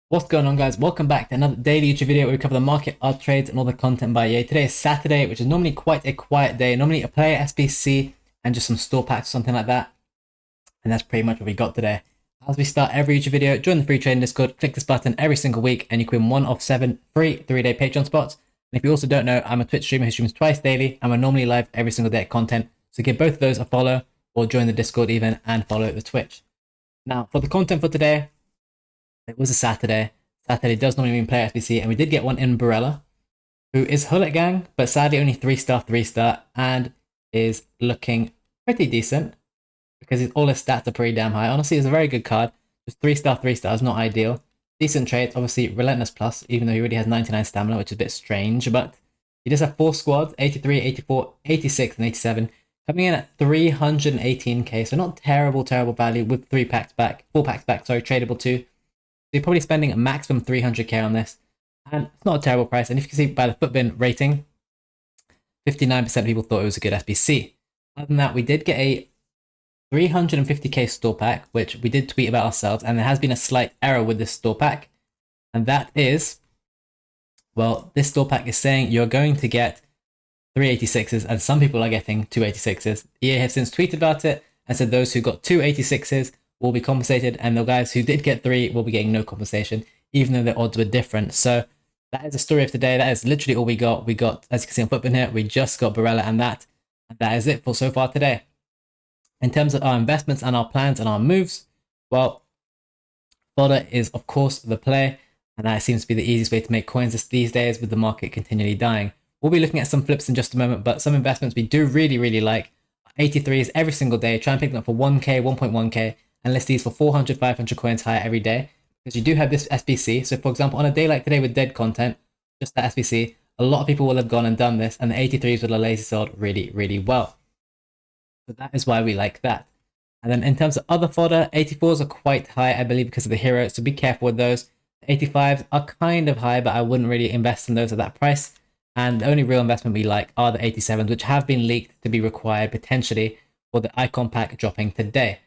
What's going on, guys? Welcome back to another daily YouTube video where we cover the market, our trades, and all the content by EA. Today is Saturday, which is normally quite a quiet day. Normally a player SBC and just some store packs or something like that. And that's pretty much what we got today. As we start every YouTube video, join the free trading Discord, click this button every single week, and you can win one of 7 free 3-day Patreon spots. And if you also don't know, I'm a Twitch streamer who streams twice daily, and we're normally live every single day at content. So give both of those a follow, or join the Discord even, and follow the Twitch. Now, for the content for today, it was a Saturday. Saturday does normally mean player SBC, and we did get one in Barella, who is Hullet Gang, but sadly only 3-star, and is looking pretty decent because all his stats are pretty damn high. Honestly, it's a very good card. Just 3-star is not ideal. Decent traits, obviously Relentless Plus, even though he already has 99 stamina, which is a bit strange, but he does have 4 squads, 83, 84, 86, and 87, coming in at 318k, so not terrible value with 4 packs back, tradable too. So you're probably spending a maximum 300k on this, and it's not a terrible price. And if you can see by the Futbin rating, 59% of people thought it was a good SBC. Other than that, we did get a 350k store pack, which we did tweet about ourselves, and there has been a slight error with this store pack, and that is, well, this store pack is saying you're going to get 386s, and some people are getting 286s. EA have since tweeted about it and said those who got 286s will be compensated, and the guys who did get 3 will be getting no compensation, even though the odds were different. So that is the story of today. That is literally all we got. We got, as you can see on Futbin here, we just got Barella, and that is it for so far today. In terms of our investments and our plans and our moves, well, fodder is of course the play, and that seems to be the easiest way to make coins these days with the market continually dying. We'll be looking at some flips in just a moment, but some investments we do really like. 83s every single day. Try and pick them up for 1k, 1.1k, and list these for 400, 500 coins higher every day. Because you do have this SBC. So for example, on a day like today with dead content, just that SBC, a lot of people will have gone and done this, and the 83s will have lazy sold really well. So that is why we like that. And then in terms of other fodder, 84s are quite high, I believe, because of the hero, so be careful with those. 85s are kind of high, but I wouldn't really invest in those at that price. And the only real investment we like are the 87s, which have been leaked to be required potentially for the icon pack dropping today.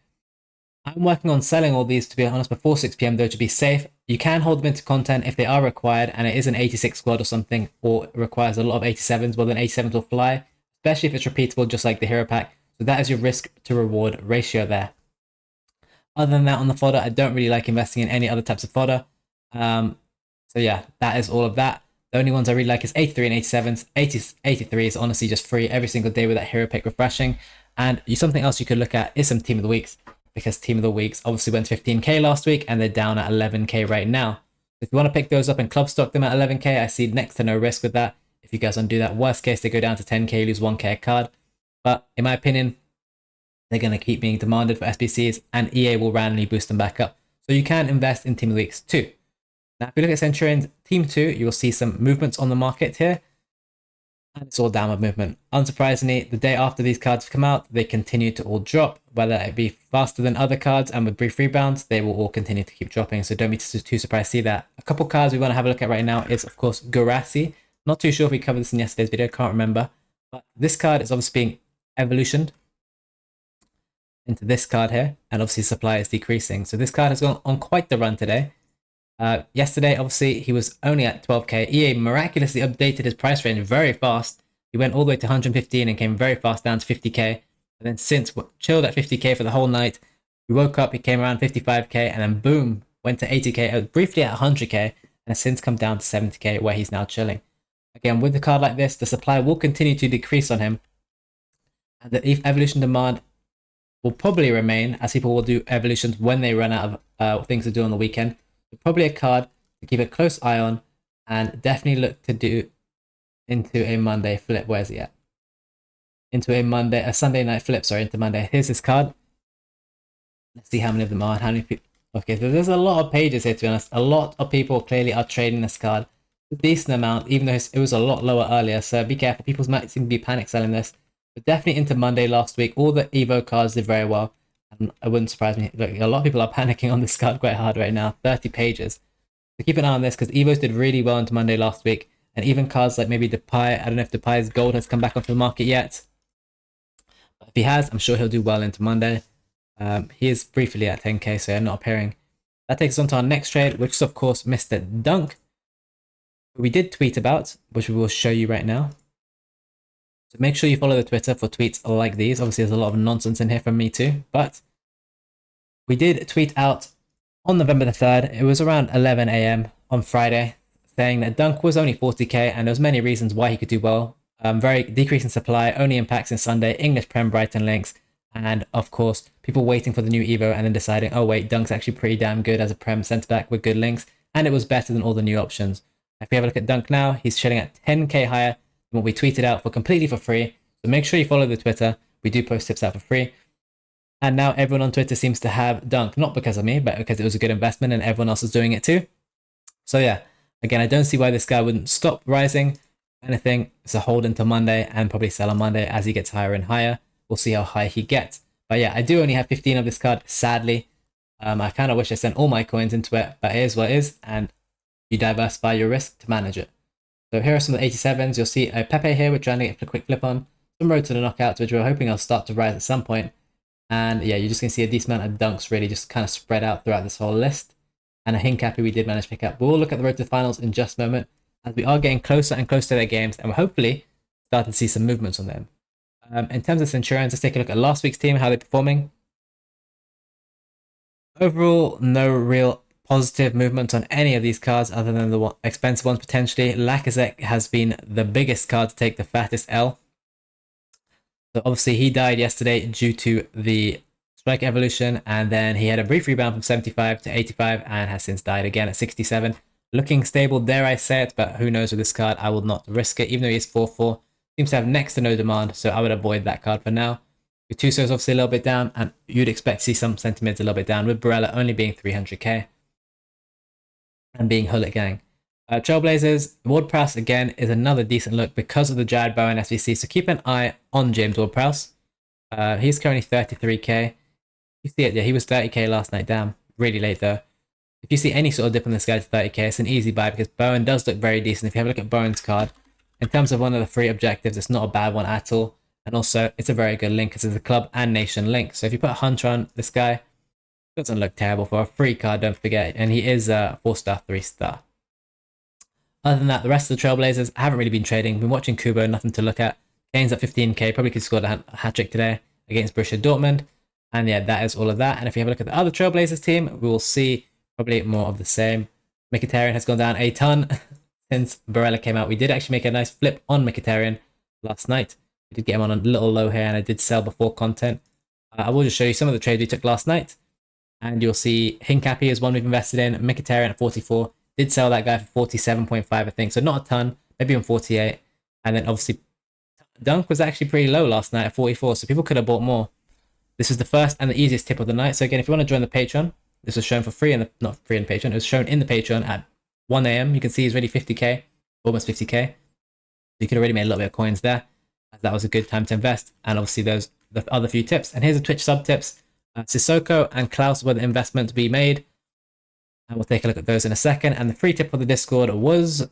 I'm working on selling all these, to be honest, before 6 PM though, to be safe. You can hold them into content if they are required, and it is an 86 squad or something, or it requires a lot of 87s, well then 87s will fly, especially if it's repeatable, just like the hero pack. So that is your risk to reward ratio there. Other than that, on the fodder, I don't really like investing in any other types of fodder. So yeah, that is all of that. The only ones I really like is 83 and 87s. 83 is honestly just free every single day with that hero pick refreshing. And something else you could look at is some Team of the Weeks, because Team of the Weeks obviously went 15k last week, and they're down at 11k right now. If you want to pick those up and club stock them at 11k, I see next to no risk with that. If you guys want to do that, worst case, they go down to 10k, lose 1k a card. But in my opinion, they're going to keep being demanded for SBCs, and EA will randomly boost them back up. So you can invest in Team of the Weeks too. Now, if you look at Centurion's Team 2, you will see some movements on the market here. And it's all downward movement. Unsurprisingly, the day after these cards come out, they continue to all drop, whether it be faster than other cards, and with brief rebounds, they will all continue to keep dropping. So don't be too surprised to see that. A couple cards we want to have a look at right now is, of course, Guirassy. Not too sure if we covered this in yesterday's video, can't remember. But this card is obviously being evolutioned into this card here, and obviously supply is decreasing. So this card has gone on quite the run today. Yesterday, obviously, he was only at 12k. EA miraculously updated his price range very fast. He went all the way to 115 and came very fast down to 50k. And then since chilled at 50k for the whole night, we woke up, he came around 55k, and then boom, went to 80k, briefly at 100k, and has since come down to 70k, where he's now chilling. Again, with a card like this, the supply will continue to decrease on him, and the evolution demand will probably remain, as people will do evolutions when they run out of things to do on the weekend. So probably a card to keep a close eye on, and definitely look to do into a Monday flip. Where's he at? Into a Sunday night flip, sorry, into Monday. Here's this card. Let's see how many of them are, how many people. Okay, so there's a lot of pages here, to be honest. A lot of people clearly are trading this card. A decent amount, even though it was a lot lower earlier, so be careful. People might seem to be panic selling this. But definitely into Monday last week, all the Evo cards did very well. And it wouldn't surprise me. Look, a lot of people are panicking on this card quite hard right now. 30 pages. So keep an eye on this, because Evos did really well into Monday last week. And even cards like maybe Depay, I don't know if Depay's gold has come back onto the market yet. But if he has, I'm sure he'll do well into Monday. He is briefly at 10k, so not appearing That takes us on to our next trade, which is of course Mr. Dunk. We did tweet about, which we will show you right now. So make sure you follow the Twitter for tweets like these. Obviously, there's a lot of nonsense in here from me too, but we did tweet out on November the 3rd. It was around 11 a.m. on Friday, saying that Dunk was only 40k and there was many reasons why he could do well. Very decreasing supply, only impacts in Sunday, English Prem, Brighton links, and of course, people waiting for the new Evo and then deciding, oh wait, Dunk's actually pretty damn good as a Prem centre-back with good links, and it was better than all the new options. If we have a look at Dunk now, he's chilling at 10k higher than what we tweeted out for completely for free. So make sure you follow the Twitter. We do post tips out for free. And now everyone on Twitter seems to have Dunk, not because of me, but because it was a good investment and everyone else is doing it too. So yeah, again, I don't see why this guy wouldn't stop rising. Anything, it's a hold until Monday and probably sell on Monday as he gets higher and higher. We'll see how high he gets. But yeah, I do only have 15 of this card, sadly. I kind of wish I sent all my coins into it, but it is what it is, and you diversify your risk to manage it. So here are some of the 87s. You'll see a Pepe here, we're trying to get a quick flip on. Some road to the knockouts, which we're hoping will start to rise at some point. And yeah, you're just going to see a decent amount of Dunks really just kind of spread out throughout this whole list. And a Hincapi we did manage to pick up. We'll look at the road to the finals in just a moment, as we are getting closer and closer to their games, and we're hopefully starting to see some movements on them. In terms of Centurions, let's take a look at last week's team, how they're performing. Overall, no real positive movement on any of these cards other than the expensive ones potentially. Lacazette has been the biggest card to take the fattest L. So obviously he died yesterday due to the strike evolution, and then he had a brief rebound from 75 to 85 and has since died again at 67. Looking stable, dare I say it, but who knows with this card. I will not risk it, even though he is 4-4. Seems to have next to no demand, so I would avoid that card for now. Gattuso is obviously a little bit down, and you'd expect to see some sentiments a little bit down, with Barella only being 300k and being Hullet Gang. Trailblazers, Ward-Prowse again is another decent look because of the Jared Bowen SVC, so keep an eye on James Ward-Prowse. He's currently 33k. You see it, yeah, he was 30k last night, damn, really late though. If you see any sort of dip on this guy to 30k, it's an easy buy because Bowen does look very decent. If you have a look at Bowen's card, in terms of one of the free objectives, it's not a bad one at all. And also, it's a very good link because it's a club and nation link. So if you put a Hunter on this guy, it doesn't look terrible for a free card, don't forget. And he is a 4-star, 3-star. Other than that, the rest of the Trailblazers, I haven't really been trading. Been watching Kubo, nothing to look at. Kane's at 15k, probably could score a hat-trick today against Borussia Dortmund. And yeah, that is all of that. And if you have a look at the other Trailblazers team, we will see probably more of the same. Mkhitaryan has gone down a ton since Barella came out. We did actually make a nice flip on Mkhitaryan last night. We did get him on a little low here, and I did sell before content. I will just show you some of the trades we took last night. And you'll see Hincapi is one we've invested in. Mkhitaryan at 44. Did sell that guy for 47.5, I think. So not a ton, maybe on 48. And then obviously Dunk was actually pretty low last night at 44, so people could have bought more. This is the first and the easiest tip of the night. So again, if you want to join the Patreon, this was shown for free in the, not free in Patreon, it was shown in the Patreon at 1 a.m. You can see he's already 50k, almost 50k. You could already made a little bit of coins there. That was a good time to invest. And obviously those the other few tips. And here's the Twitch sub tips. Sissoko and Klaus were the investment to be made. And we'll take a look at those in a second. And the free tip for the Discord was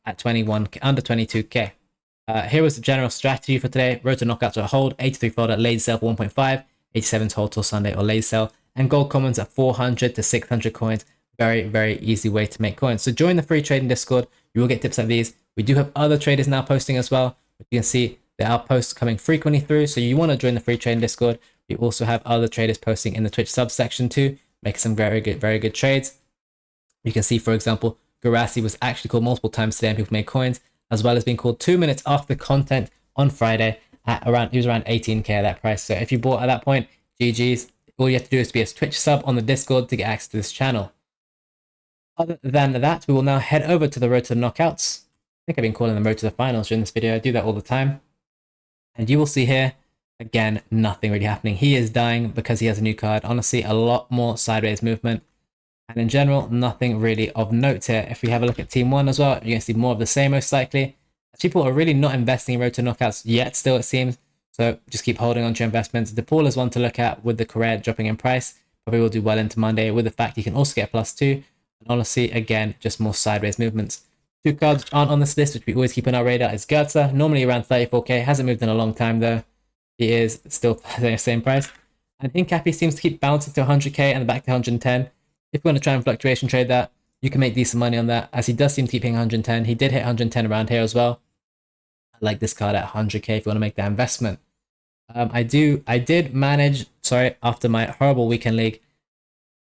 at 21k, under 22k. Here was the general strategy for today. Road to knockout to a hold, 83 fold at late sell for 1.5, 87 hold till Sunday or late sell, and gold commons at 400 to 600 coins. Very, very easy way to make coins. So join the free trading Discord. You will get tips like these. We do have other traders now posting as well. You can see there are posts coming frequently through. So you want to join the free trading Discord. We also have other traders posting in the Twitch subsection too, making some very good trades. You can see, for example, Garassi was actually called multiple times today and people made coins, as well as being called 2 minutes after the content on Friday at around, he was around 18k at that price. So if you bought at that point, GG's. All you have to do is be a Twitch sub on the Discord to get access to this channel. Other than that, we will now head over to the road to the knockouts. I think I've been calling them road to the finals during this video. I do that all the time. And you will see here, again, nothing really happening. He is dying because he has a new card. Honestly, a lot more sideways movement. And in general, nothing really of note here. If we have a look at Team 1 as well, you're going to see more of the same most likely. People are really not investing in road to knockouts yet still, it seems. So just keep holding on to your investments. DePaul is one to look at with the Correa dropping in price. Probably will do well into Monday with the fact you can also get +2. And honestly, again, just more sideways movements. Two cards which aren't on this list, which we always keep on our radar, is Goetze, normally around 34k. Hasn't moved in a long time though. He is still the same price. And Hincapi seems to keep bouncing to 100k and back to 110. if you want to try and fluctuation trade that, you can make decent money on that, as he does seem to keep hitting 110. He did hit 110 around here as well. I like this card at 100k if you want to make that investment. I did manage, sorry, after my horrible weekend league,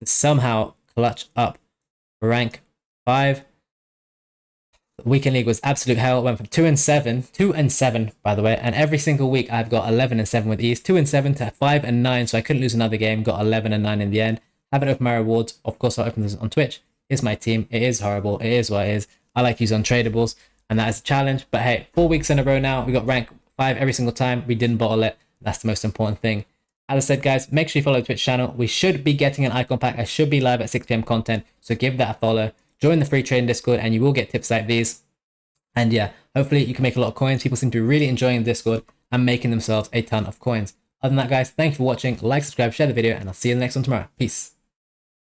to somehow clutch up rank 5. The weekend league was absolute hell. It went from 2 and 7 by the way, and every single week I've got 11 and 7 with ease. 2 and 7 to 5 and 9, so I couldn't lose another game. Got 11 and 9 in the end. Haven't opened my rewards. Of course, I'll open this on Twitch. It's my team. It is horrible. It is what it is. I like to use untradables, and that is a challenge. But hey, 4 weeks in a row now. We got rank 5 every single time. We didn't bottle it. That's the most important thing. As I said, guys, make sure you follow the Twitch channel. We should be getting an icon pack. I should be live at 6 p.m. content, so give that a follow. Join the free trading Discord, and you will get tips like these. And yeah, hopefully you can make a lot of coins. People seem to be really enjoying Discord and making themselves a ton of coins. Other than that, guys, thank you for watching. Like, subscribe, share the video, and I'll see you in the next one tomorrow. Peace.